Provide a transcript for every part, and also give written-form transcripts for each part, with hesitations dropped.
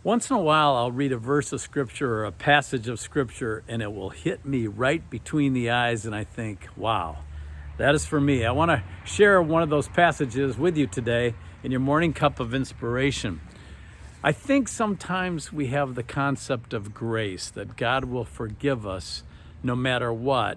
Once in a while, I'll read a verse of scripture or a passage of scripture, and it will hit me right between the eyes, and I think, wow, that is for me. I want to share one of those passages with you today in your morning cup of inspiration. I think sometimes we have the concept of grace, that God will forgive us no matter what.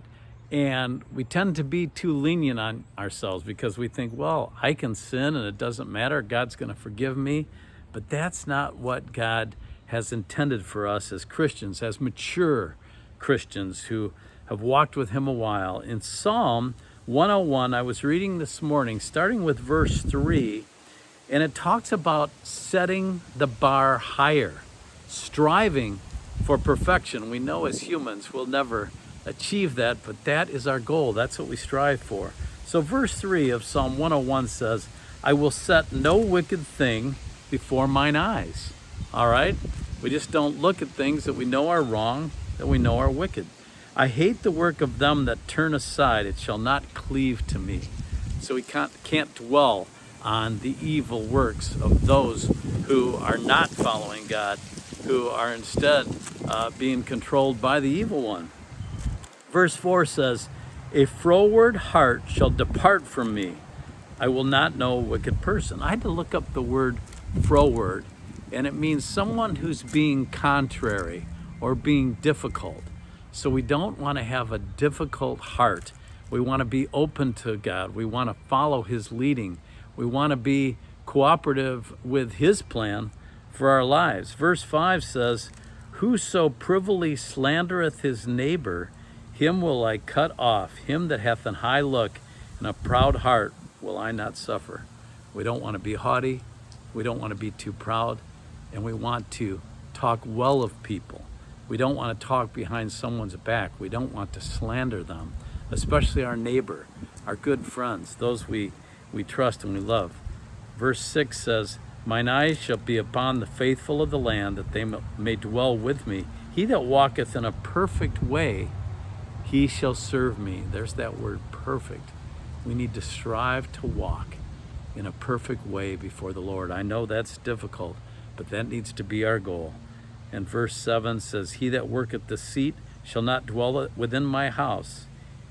And we tend to be too lenient on ourselves because we think, well, I can sin and it doesn't matter. God's going to forgive me. But that's not what God has intended for us as Christians, as mature Christians who have walked with Him a while. In Psalm 101, I was reading this morning, starting with verse 3, and it talks about setting the bar higher, striving for perfection. We know as humans we'll never achieve that, but that is our goal. That's what we strive for. So verse 3 of Psalm 101 says, I will set no wicked thing before mine eyes. All right? We just don't look at things that we know are wrong, that we know are wicked. I hate the work of them that turn aside. It shall not cleave to me. So we can't dwell on the evil works of those who are not following God, who are instead being controlled by the evil one. Verse 4 says, a froward heart shall depart from me. I will not know a wicked person. I had to look up the word froward, and it means someone who's being contrary or being difficult. So we don't want to have a difficult heart. We want to be open to God. We want to follow His leading. We want to be cooperative with His plan for our lives. Verse 5 says, whoso privily slandereth his neighbor, him will I cut off. Him that hath an high look and a proud heart will I not suffer. We don't want to be haughty. We don't want to be too proud, and we want to talk well of people. We don't want to talk behind someone's back. We don't want to slander them, especially our neighbor, our good friends, those we trust and we love. Verse 6 says, mine eyes shall be upon the faithful of the land, that they may dwell with me. He that walketh in a perfect way, he shall serve me. There's that word, perfect. We need to strive to walk in a perfect way before the Lord. I know that's difficult, but that needs to be our goal. And verse 7 says, he that worketh deceit shall not dwell within my house.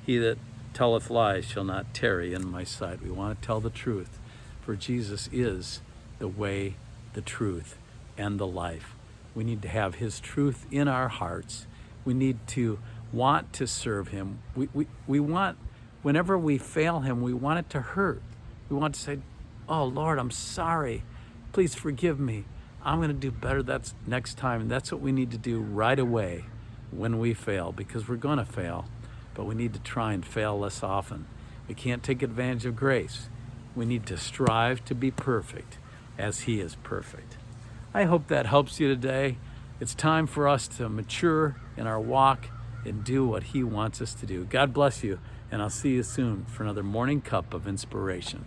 He that telleth lies shall not tarry in my sight. We want to tell the truth, for Jesus is the way, the truth, and the life. We need to have His truth in our hearts. We need to want to serve Him. We want, whenever we fail Him, we want it to hurt. We want to say, oh, Lord, I'm sorry. Please forgive me. I'm going to do better that's next time. And that's what we need to do right away when we fail, because we're going to fail, but we need to try and fail less often. We can't take advantage of grace. We need to strive to be perfect as He is perfect. I hope that helps you today. It's time for us to mature in our walk and do what He wants us to do. God bless you, and I'll see you soon for another morning cup of inspiration.